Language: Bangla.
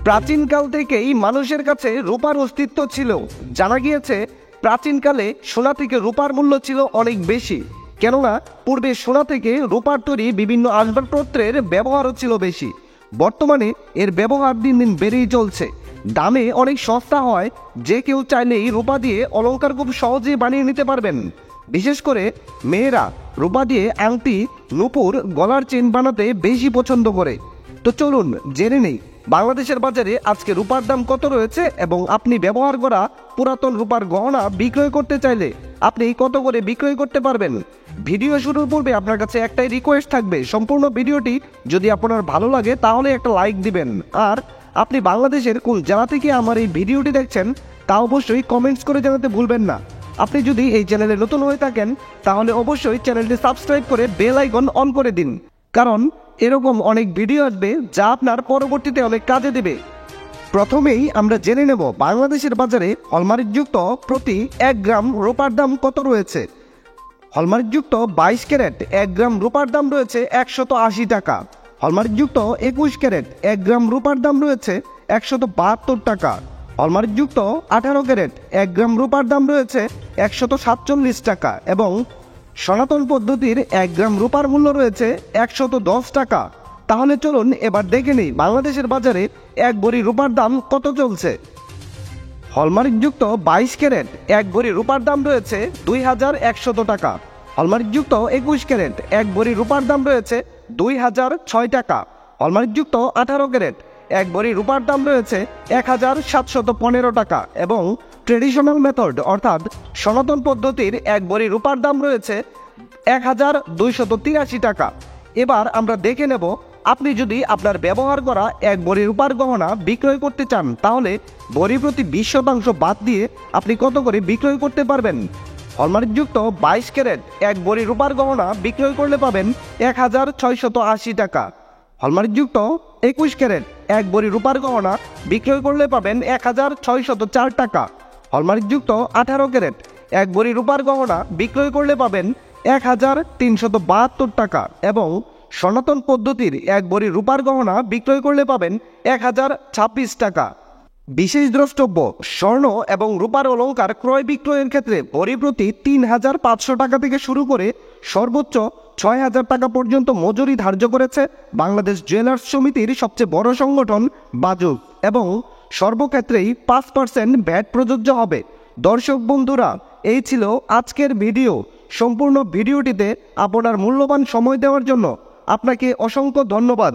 প্রাচীনকাল থেকেই মানুষের কাছে রূপার অস্তিত্ব ছিল। জানা গিয়েছে প্রাচীনকালে সোনা থেকে রূপার মূল্য ছিল অনেক বেশি, কেননা পূর্বে সোনা থেকে রূপার তৈরি বিভিন্ন আসবাবপত্রের ব্যবহারও ছিল বেশি। বর্তমানে এর ব্যবহার দিন দিন বেড়েই চলছে, দামে অনেক সস্তা হয়, যে কেউ চাইলেই রূপা দিয়ে অলংকার খুব সহজেই বানিয়ে নিতে পারবেন। বিশেষ করে মেয়েরা রূপা দিয়ে আংটি, নূপুর, গলার চেন বানাতে বেশি পছন্দ করে। তো চলুন জেনে নেই বাংলাদেশের বাজারে আজকে রূপার দাম কত রয়েছে এবং আপনি ব্যবহার করা পুরাতন রূপার গহনা বিক্রয় করতে চাইলে আপনি কত করে বিক্রয় করতে পারবেন। ভিডিও শুরুর পূর্বে আপনার কাছে একটাই রিকোয়েস্ট থাকবে, সম্পূর্ণ ভিডিওটি যদি আপনার ভালো লাগে তাহলে একটা লাইক দিবেন। আর আপনি বাংলাদেশের কোন জেলা থেকে আমার এই ভিডিওটি দেখছেন তা অবশ্যই কমেন্টস করে জানাতে ভুলবেন না। আপনি যদি এই চ্যানেলে নতুন হয়ে থাকেন তাহলে অবশ্যই চ্যানেলটি সাবস্ক্রাইব করে বেল আইকন অন করে দিন, কারণ এরকম অনেক ভিডিও আসবে যা আপনার পরবর্তীতে অনেক কাজে দেবে। প্রথমেই আমরা জেনে নেব বাংলাদেশের বাজারে হলমার্কযুক্ত প্রতি 1 গ্রাম রূপার দাম কত রয়েছে। হলমার্কযুক্ত 22 ক্যারেট 1 গ্রাম রূপার দাম রয়েছে 180 টাকা। হলমার্কযুক্ত 21 ক্যারেট 1 গ্রাম রূপার দাম রয়েছে 172 টাকা। হলমার্কযুক্ত 18 ক্যারেট 1 গ্রাম রূপার দাম রয়েছে 147 টাকা এবং সনাতন পদ্ধতির 1 গ্রাম রূপার মূল্য রয়েছে 110 টাকা। তাহলে চলুন এবার দেখে নিই বাংলাদেশের বাজারে 1 ভরি রূপার দাম কত চলছে। হলমার্কযুক্ত 22 ক্যারেট 1 ভরি রূপার দাম রয়েছে 2100 টাকা। হলমার্কযুক্ত 21 ক্যারেট 1 ভরি রূপার দাম রয়েছে 2006 টাকা। হলমার্কযুক্ত 18 ক্যারেট 1 ভরি রূপার দাম রয়েছে 1715 টাকা এবং ট্রেডিশনাল মেথড অর্থাৎ সনাতন পদ্ধতির 1 ভরি রূপার দাম রয়েছে 1283 টাকা। এবার আমরা দেখে নেব আপনি যদি আপনার ব্যবহার করা 1 ভরি রূপার গহনা বিক্রয় করতে চান তাহলে ভরি প্রতি 20% বাদ দিয়ে আপনি কত করে বিক্রয় করতে পারবেন। হলমার্কযুক্ত 22 ক্যারেট 1 ভরি রূপার গহনা বিক্রয় করলে পাবেন 1680 টাকা। হলমার্কযুক্ত 21 ক্যারেট 1 ভরি রূপার গহনা বিক্রয় করলে পাবেন 1604 টাকা। হলমার্কযুক্ত 18 ক্যারেট 1 ভরি রূপার গহনা বিক্রয় করলে পাবেন 1372 টাকা এবং সনাতন পদ্ধতির 1 ভরি রূপার গহনা বিক্রয় করলে পাবেন 1026 টাকা। বিশেষ দ্রষ্টব্য, স্বর্ণ এবং রূপার অলংকার ক্রয় বিক্রয়ের ক্ষেত্রে ভরি প্রতি 3500 টাকা থেকে শুরু করে সর্বোচ্চ 6000 টাকা পর্যন্ত মজুরি ধার্য করেছে বাংলাদেশ জুয়েলার্স সমিতির সবচেয়ে বড় সংগঠন বাজুক এবং সর্বক্ষেত্রেই 5% ভ্যাট প্রযোজ্য হবে। দর্শক বন্ধুরা, এই ছিল আজকের ভিডিও। সম্পূর্ণ ভিডিওটিতে আপনার মূল্যবান সময় দেওয়ার জন্য আপনাকে অসংখ্য ধন্যবাদ।